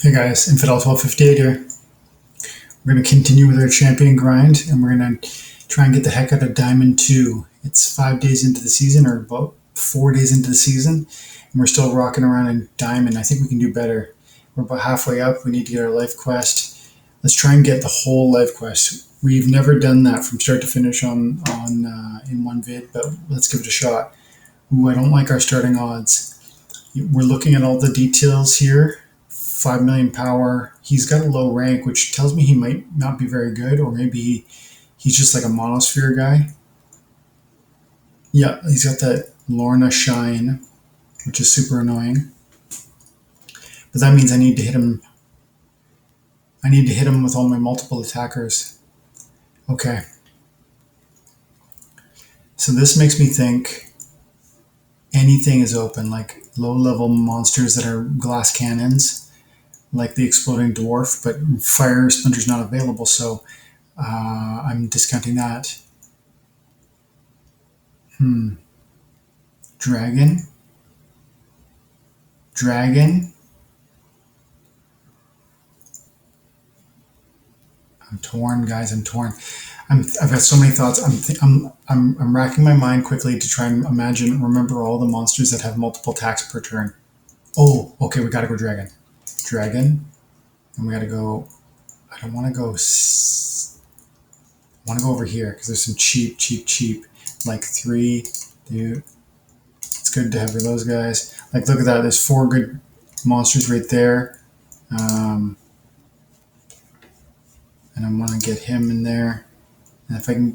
Hey guys, Infidel 1258 here. We're going to continue with our champion grind and we're going to try and get the heck out of Diamond 2. It's 5 days into the season, or about 4 days into the season, and we're still rocking around in Diamond. I think we can do better. We're about halfway up. We need to get our life quest. Let's try and get the whole life quest. We've never done that from start to finish on in one vid, but let's give it a shot. Ooh, I don't like our starting odds. We're looking at all the details here. 5 million power. He's got a low rank, which tells me he might not be very good, or maybe he's just like a monosphere guy. Yeah, he's got that Lorna Shine, which is super annoying. But that means I need to hit him. I need to hit him with all my multiple attackers. Okay. So this makes me think anything is open, like low-level monsters that are glass cannons, like the exploding dwarf, but fire splinter's not available, so I'm discounting that. Dragon. I'm torn, guys. I'm torn. I've got so many thoughts. I'm racking my mind quickly to try and remember all the monsters that have multiple attacks per turn. Oh, okay. We gotta go dragon, and we gotta go. I don't want to go. I want to go over here because there's some cheap, like 3, dude. It's good to have those guys. Like, look at that. There's 4 good monsters right there. And I want to get him in there. And if I can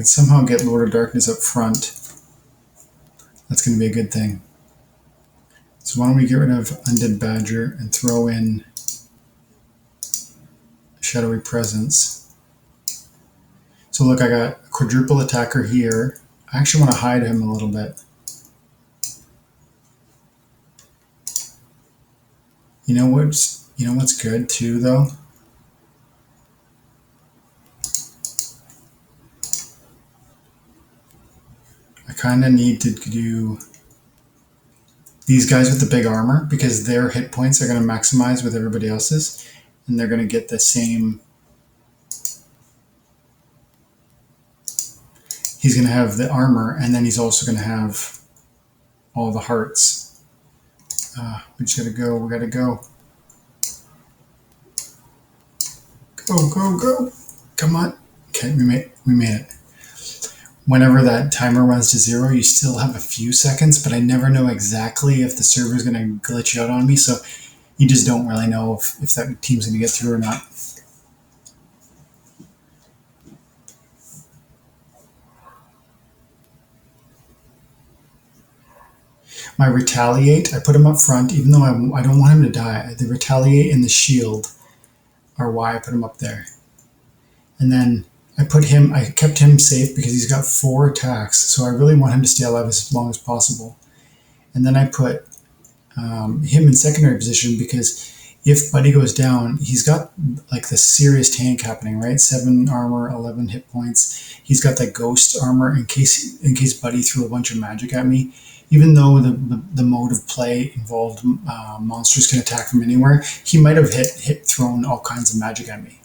somehow get Lord of Darkness up front, that's going to be a good thing. So why don't we get rid of Undead Badger and throw in Shadowy Presence. So look, I got a quadruple attacker here. I actually want to hide him a little bit. You know what's good too, though? I kind of need to do these guys with the big armor because their hit points are going to maximize with everybody else's, and they're going to get the same. He's going to have the armor, and then he's also going to have all the hearts. We just got to go. We got to go. Go. Come on. Okay, we made it. Whenever that timer runs to 0, you still have a few seconds, but I never know exactly if the server is going to glitch out on me, so you just don't really know if that team's going to get through or not. My retaliate, I put him up front, even though I don't want him to die. The retaliate and the shield are why I put him up there. And then I kept him safe because he's got 4 attacks, so I really want him to stay alive as long as possible. And then I put him in secondary position because if Buddy goes down, he's got like the serious tank happening, right? 7 armor, 11 hit points. He's got that ghost armor in case Buddy threw a bunch of magic at me. Even though the mode of play involved monsters can attack from anywhere, he might have thrown all kinds of magic at me.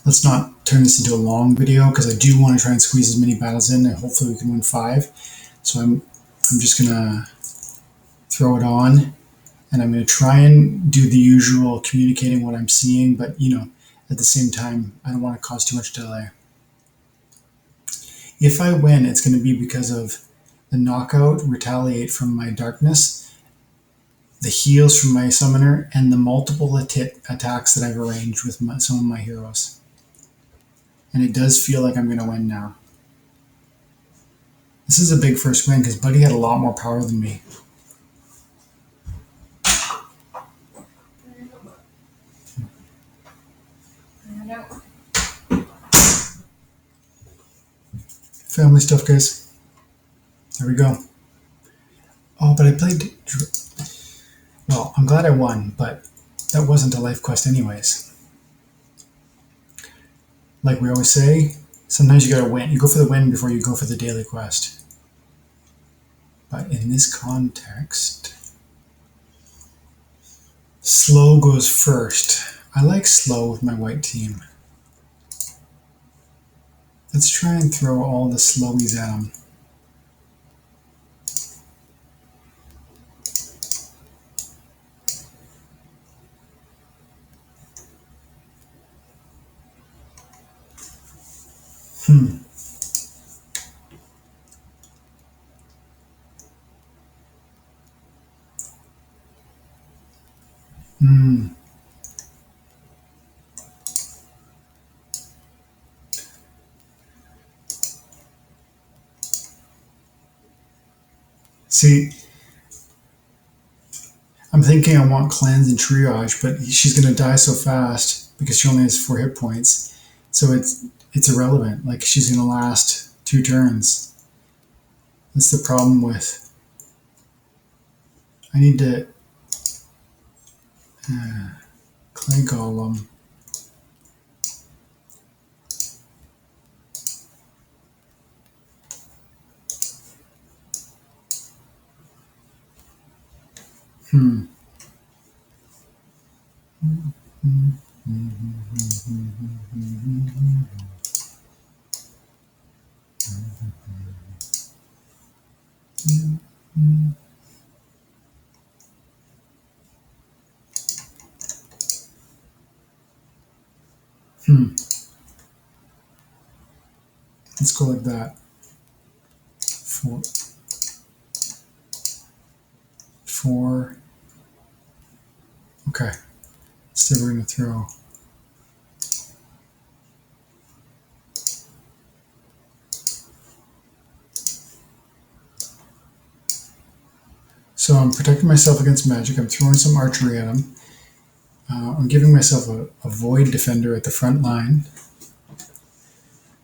Let's not turn this into a long video because I do want to try and squeeze as many battles in, and hopefully we can win 5. So I'm just gonna throw it on, and I'm gonna try and do the usual communicating what I'm seeing, but at the same time I don't want to cause too much delay. If I win, it's going to be because of the knockout, retaliate from my darkness, the heals from my summoner, and the multiple attacks that I've arranged with some of my heroes. And it does feel like I'm going to win now. This is a big first win because Buddy had a lot more power than me. Family stuff, guys. There we go. Oh, but I played. Well, I'm glad I won, but that wasn't a life quest anyways. Like we always say, sometimes you gotta win. You go for the win before you go for the daily quest. But in this context, Slow goes first. I like slow with my white team. Let's try and throw all the slowies at them. Hmm. Hmm. See, I'm thinking I want cleanse and triage, but she's gonna die so fast because she only has 4 hit points. So it's irrelevant. Like she's gonna last 2 turns. That's the problem with. I need to clay golem. Hmm. Hmm. Let's go like that. 4, 4. Okay. So we're gonna throw. So I'm protecting myself against magic. I'm throwing some archery at him. I'm giving myself a void defender at the front line.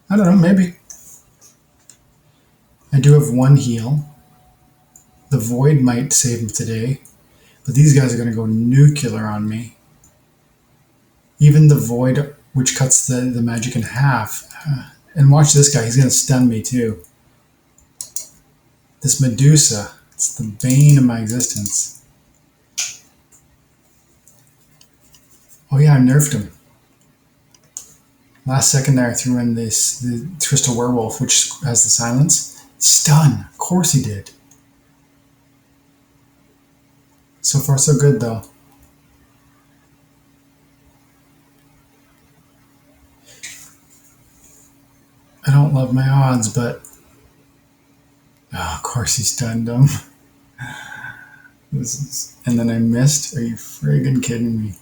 I don't know, maybe. I do have 1 heal. The void might save him today, but these guys are going to go nuclear on me. Even the void, which cuts the magic in half. And watch this guy, he's going to stun me too. This Medusa, it's the bane of my existence. Oh yeah, I nerfed him. Last second there, I threw in the Crystal Werewolf, which has the silence. Stun, of course he did. So far so good though. I don't love my odds, but of course he stunned him. And then I missed. Are you friggin' kidding me?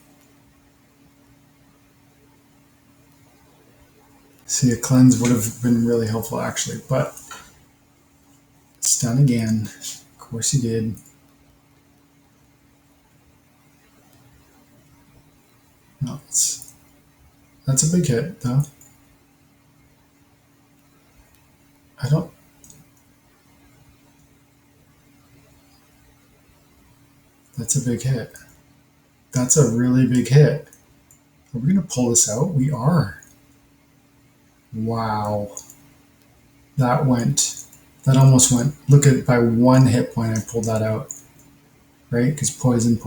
See, a cleanse would have been really helpful actually, but stun again. Of course he did. No, that's a big hit though. I don't. That's a big hit. That's a really big hit. Are we gonna pull this out? We are. Wow. That went. That almost went. Look at by 1 hit point, I pulled that out. Right? Because poison.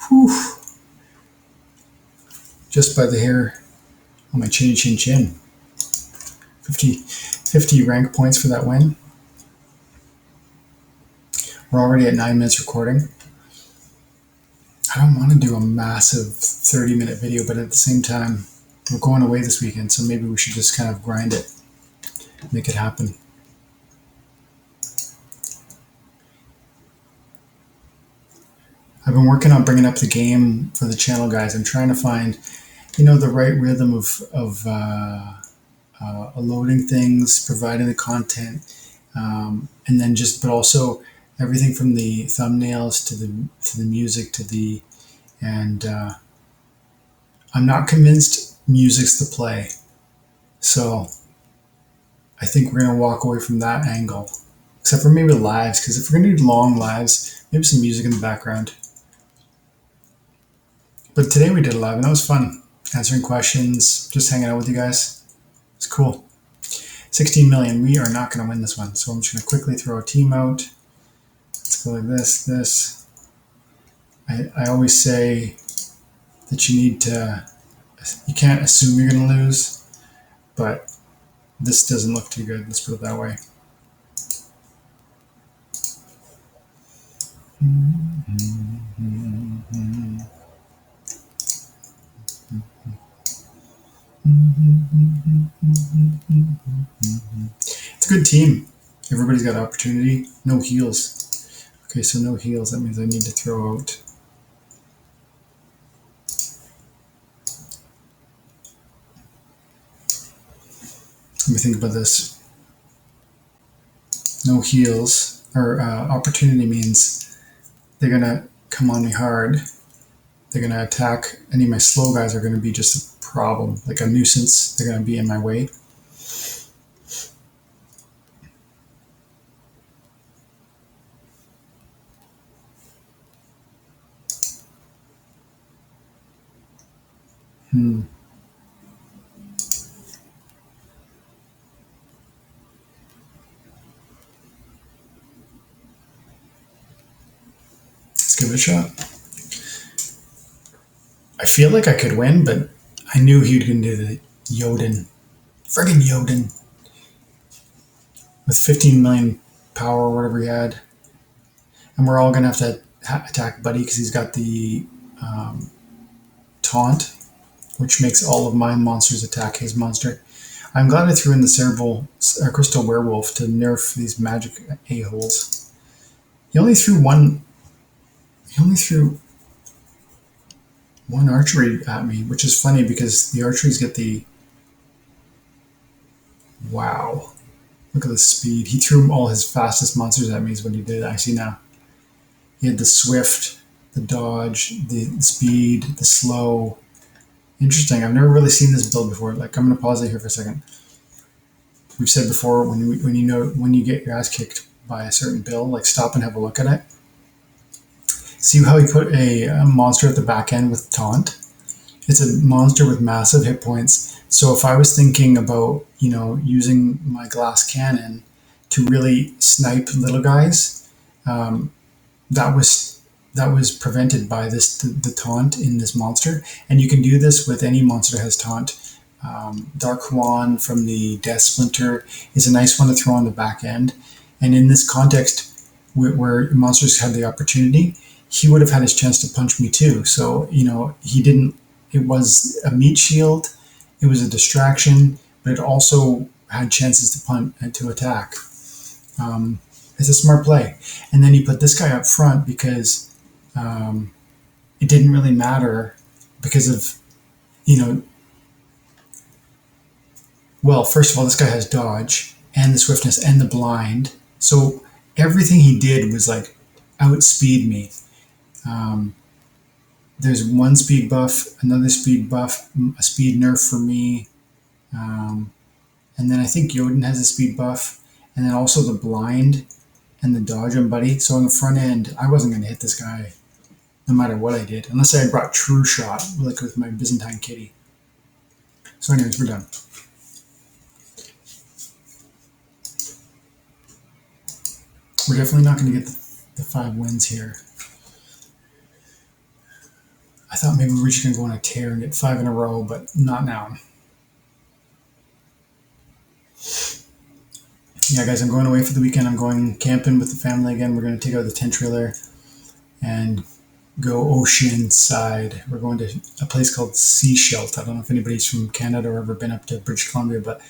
Whew. Just by the hair on my chin. 50 rank points for that win. We're already at 9 minutes recording. I don't want to do a massive 30-minute video, but at the same time, we're going away this weekend, so maybe we should just kind of grind it, make it happen. I've been working on bringing up the game for the channel, guys. I'm trying to find, the right rhythm of loading things, providing the content, and then but also everything from the thumbnails to the music and I'm not convinced music's the play. So I think we're gonna walk away from that angle, except for maybe lives, because if we're gonna do long lives, maybe some music in the background. But today we did a live, and that was fun. Answering questions, just hanging out with you guys. It's cool. 16 million. We are not going to win this one, so I'm just going to quickly throw a team out. Let's go like this. I always say that you can't assume you're going to lose, but this doesn't look too good. Let's put it that way. It's a good team. Everybody's got opportunity. No heals. Okay, so no heals. That means I need to throw out. Let me think about this. No heals or opportunity means they're gonna come on me hard. They're gonna attack. Any of my slow guys are gonna be just a problem, like a nuisance. They're gonna be in my way. Hmm. Let's give it a shot. I feel like I could win, but I knew he was gonna do the Yoden. Friggin' Yoden. With 15 million power or whatever he had. And we're all gonna have to attack Buddy because he's got the taunt, which makes all of my monsters attack his monster. I'm glad I threw in the cerebral crystal werewolf to nerf these magic a-holes. He only threw one. He only threw one archery at me, which is funny because the archeries get the. Wow! Look at the speed. He threw all his fastest monsters at me. Is what he did. I see now. He had the swift, the dodge, the speed, the slow. Interesting. I've never really seen this build before. Like, I'm going to pause it here for a second. We've said before, when you get your ass kicked by a certain build, like stop and have a look at it. See how he put a monster at the back end with taunt? It's a monster with massive hit points. So if I was thinking about, using my glass cannon to really snipe little guys, um, that was prevented by the taunt in this monster, and you can do this with any monster that has taunt. Dark Juan from the Death Splinter is a nice one to throw on the back end, and in this context where monsters had the opportunity, he would have had his chance to punch me too. So he didn't. It was a meat shield, it was a distraction, but it also had chances to punt and to attack. It's a smart play. And then you put this guy up front because it didn't really matter because of, well, first of all, this guy has dodge and the swiftness and the blind. So everything he did was like outspeed me. There's one speed buff, another speed buff, a speed nerf for me. And then I think Yoden has a speed buff. And then also the blind and the dodge on Buddy. So on the front end, I wasn't going to hit this guy no matter what I did, unless I had brought True Shot, like with my Byzantine Kitty. So anyways, we're done. We're definitely not going to get the 5 wins here. I thought maybe we were just going to go on a tear and get 5 in a row, but not now. Yeah, guys, I'm going away for the weekend. I'm going camping with the family again. We're going to take out the tent trailer and go ocean side. We're going to a place called Seashelt. I don't know if anybody's from Canada or ever been up to British Columbia, but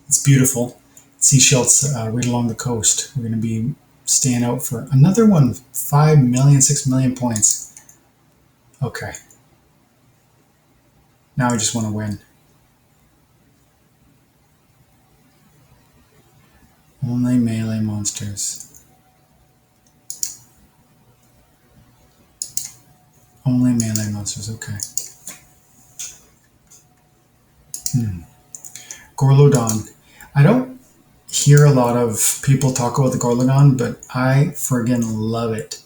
it's beautiful. Seashelt's right along the coast. We're going to be staying out for another one, 5 million, 6 million points. Okay. Now I just want to win. Only melee monsters. Only melee monsters, okay. Gorlodon. I don't hear a lot of people talk about the Gorlodon, but I friggin' love it.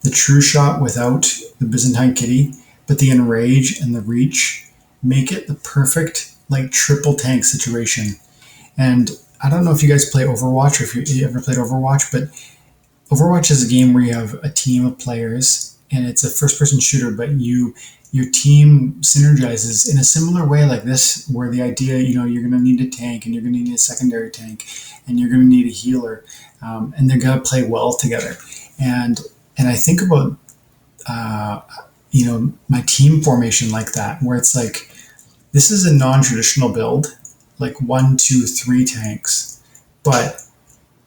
The True Shot without the Byzantine Kitty, but the Enrage and the Reach make it the perfect, like, triple tank situation. And I don't know if you guys play Overwatch or if you ever played Overwatch, but Overwatch is a game where you have a team of players and it's a first-person shooter, but your team synergizes in a similar way like this, where the idea, you're going to need a tank, and you're going to need a secondary tank, and you're going to need a healer, and they're going to play well together. And I think about my team formation like that, where it's like this is a non-traditional build, like 1, 2, 3 tanks, but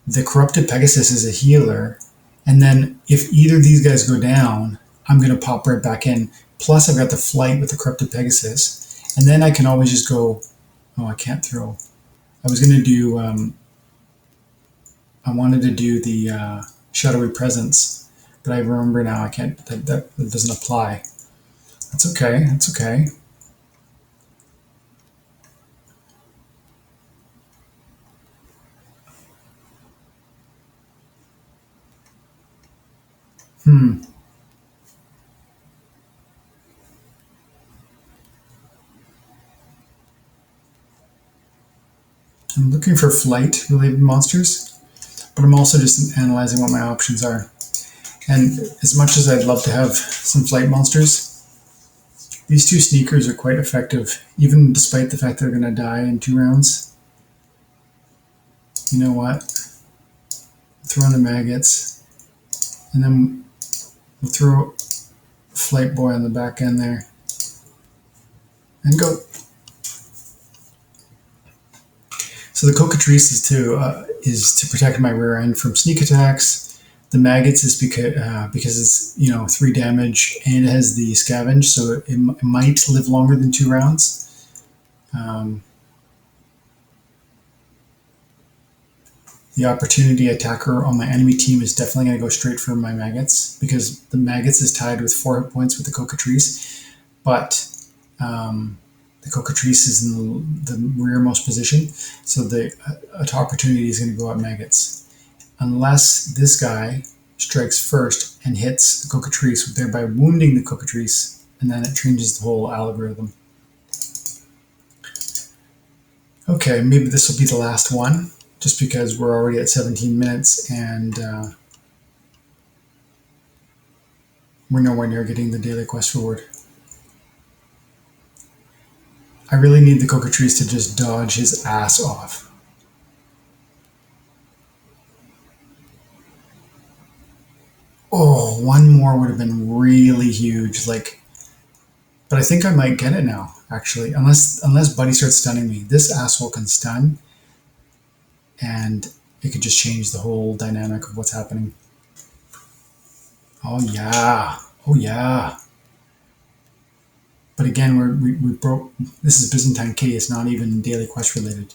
the corrupted Pegasus is a healer, and then if either of these guys go down, I'm going to pop right back in. Plus, I've got the flight with the corrupted Pegasus, and then I can always just go. Oh, I can't throw. I was going to do. I wanted to do the shadowy presence, but I remember now I can't. That doesn't apply. That's okay. That's okay. Hmm. I'm looking for flight-related monsters, but I'm also just analyzing what my options are. And as much as I'd love to have some flight monsters, these 2 sneakers are quite effective, even despite the fact they're going to die in 2 rounds. You know what? Throw in the maggots, and then we'll throw Flight Boy on the back end there, and go. So the Cockatrice is to protect my rear end from sneak attacks. The maggots is because it's 3 damage, and it has the scavenge, so it might live longer than 2 rounds. The opportunity attacker on my enemy team is definitely going to go straight for my maggots, because the maggots is tied with 4 hit points with the Cockatrice, but the Cockatrice is in the rearmost position, so the opportunity is going to go at maggots. Unless this guy strikes first and hits the Cockatrice, thereby wounding the Cockatrice, and then it changes the whole algorithm. Okay, maybe this will be the last one, just because we're already at 17 minutes, and we're nowhere near getting the daily quest reward. I really need the Cockatrice to just dodge his ass off. Oh, one more would have been really huge. But I think I might get it now, actually. Unless Buddy starts stunning me. This asshole can stun, and it could just change the whole dynamic of what's happening. Oh yeah. Oh yeah. But again, we broke. This is Byzantine Kitty. It's not even daily quest related.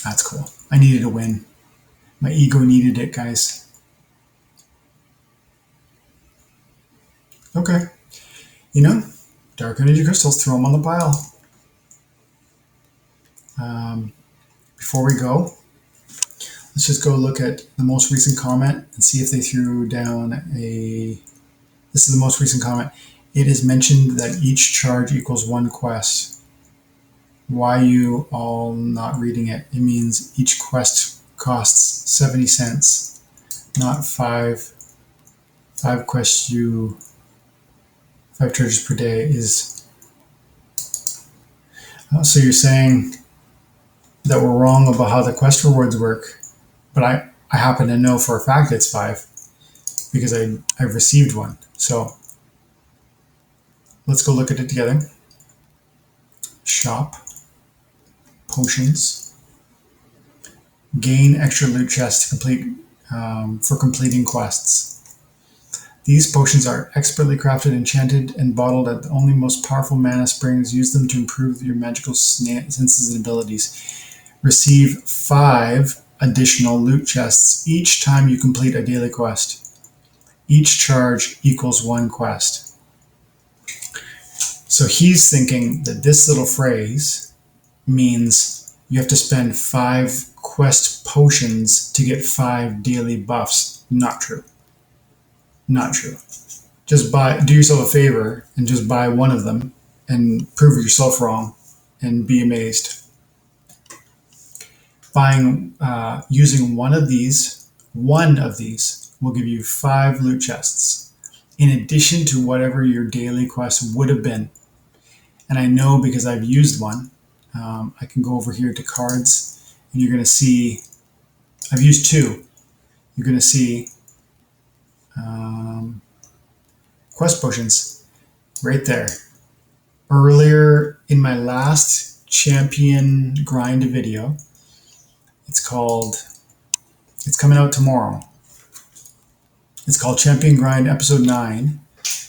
That's cool. I needed a win. My ego needed it, guys. Okay. Dark energy crystals. Throw them on the pile. Before we go, let's just go look at the most recent comment and see if they threw down a. This is the most recent comment. It is mentioned that each charge equals 1 quest. Why you all not reading it? It means each quest costs 70 cents, not 5. 5 quests 5 charges per day is. So you're saying that we're wrong about how the quest rewards work, but I happen to know for a fact it's 5 because I've received one. So let's go look at it together. Shop. Potions. Gain extra loot chests to complete for completing quests. These potions are expertly crafted, enchanted, and bottled at the only most powerful mana springs. Use them to improve your magical senses and abilities. Receive 5 additional loot chests each time you complete a daily quest. Each charge equals 1 quest. So he's thinking that this little phrase means you have to spend 5 quest potions to get 5 daily buffs. Not true. Not true. Just do yourself a favor and just buy one of them and prove yourself wrong and be amazed. Using one of these will give you 5 loot chests in addition to whatever your daily quest would have been. And I know because I've used one. I can go over here to cards, and you're going to see I've used 2. You're going to see quest potions right there. Earlier in my last champion grind video, it's coming out tomorrow. It's called Champion Grind Episode 9.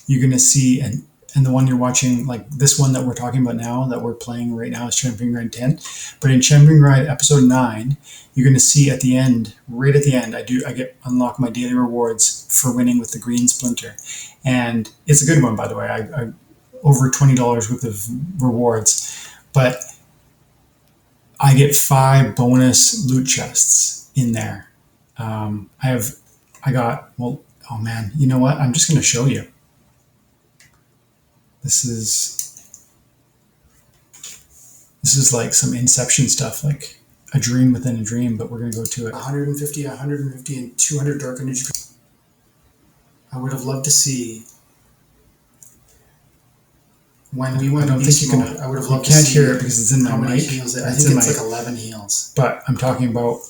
You're going to see, and the one you're watching, like this one that we're talking about now, that we're playing right now, is Champion Grind 10. But in Champion Grind Episode 9, you're going to see at the end, right at the end, I get unlock my daily rewards for winning with the green splinter. And it's a good one, by the way. I over $20 worth of rewards. But I get 5 bonus loot chests in there. Oh man, you know what? I'm just going to show you. This is like some Inception stuff, like a dream within a dream, but we're going to go to it. 150, 150, and 200 dark energy. I would have loved to see when we went. I don't think you can. I would have loved to see. You can't hear it because it's in my mic. Heals I think it's like 11 heals. But I'm talking about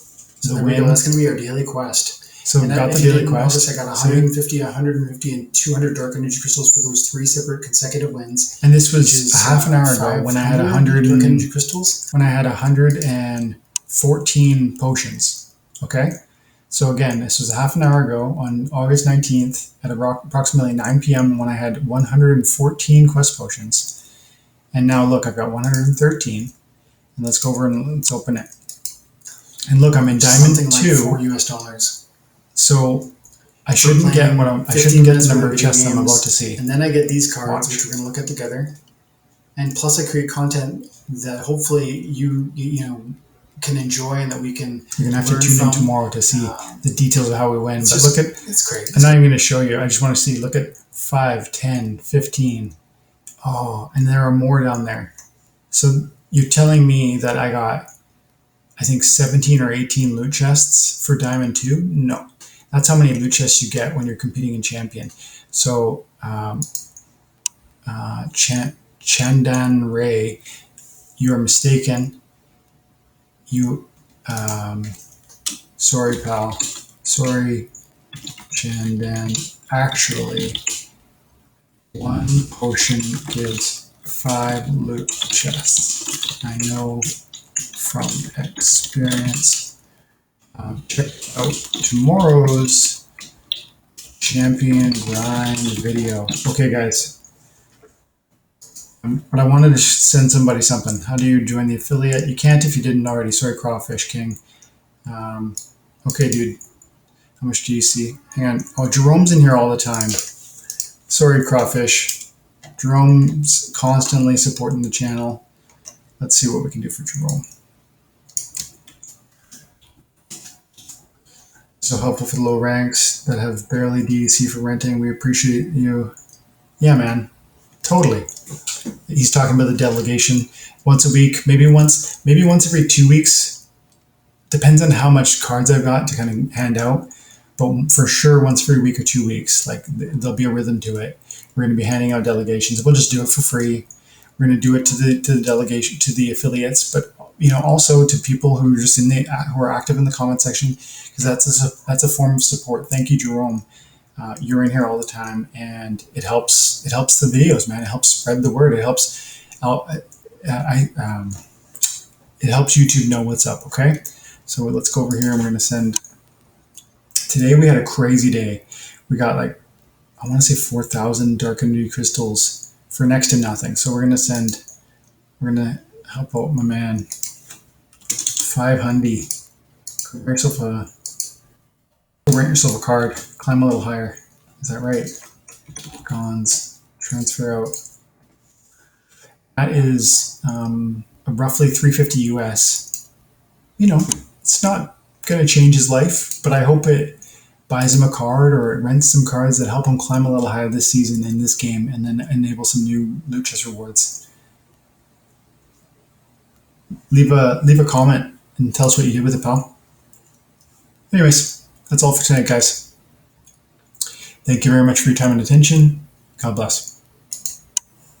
the win. That's going to be our daily quest. So we got the daily quest. Notice I got 150, 150, and 200 dark energy crystals for those 3 separate consecutive wins. And this was a half an hour ago when I had 100 dark energy crystals. When I had 114 potions. Okay. So again, this was a half an hour ago on August 19th at approximately 9 p.m. when I had 114 quest potions. And now look, I've got 113. And let's go over and let's open it. And look, I'm in Diamond 2. Like $4. So I shouldn't get the number of chests I'm about to see. And then I get these cards, which we're going to look at together. And plus I create content that hopefully you can enjoy and that we can. You're going to have to tune in tomorrow to see the details of how we win. But look at, it's great. I'm not even going to show you. I just want to see, look at 5, 10, 15. Oh, and there are more down there. So you're telling me that I got, I think 17 or 18 loot chests for Diamond 2? No. That's how many loot chests you get when you're competing in Champion. So, Chandan Ray, you are mistaken. Sorry, pal. Sorry, Chandan. Actually, 1 potion gives 5 loot chests. I know from experience. Check out tomorrow's Champion Grind video. Okay, guys. But I wanted to send somebody something. How do you join the affiliate? You can't if you didn't already. Sorry, Crawfish King. Okay, dude. How much do you see? Hang on. Oh, Jerome's in here all the time. Sorry, Crawfish. Jerome's constantly supporting the channel. Let's see what we can do for Jerome. So helpful for the low ranks that have barely DEC for renting. We appreciate you. Yeah, man. Totally. He's talking about the delegation once a week, maybe once every 2 weeks. Depends on how much cards I've got to kind of hand out. But for sure, once every week or 2 weeks, like there'll be a rhythm to it. We're going to be handing out delegations. We'll just do it for free. We're going to do it to the delegation, to the affiliates, but also to people who are just who are active in the comment section, because that's a form of support. Thank you, Jerome. You're in here all the time, and it helps the videos, man. It helps spread the word. It helps it helps YouTube know what's up. Okay, so let's go over here, and we're going to send. Today we had a crazy day. We got like, I want to say 4,000 dark energy crystals for next to nothing. So we're going to help out my man. 500. Grant yourself a card. Climb a little higher. Is that right? Cons. Transfer out. That is roughly $350 US. It's not going to change his life, but I hope it buys him a card or it rents some cards that help him climb a little higher this season in this game, and then enable some new loot chest rewards. Leave a comment and tell us what you did with it, pal. Anyways, that's all for tonight, guys. Thank you very much for your time and attention. God bless.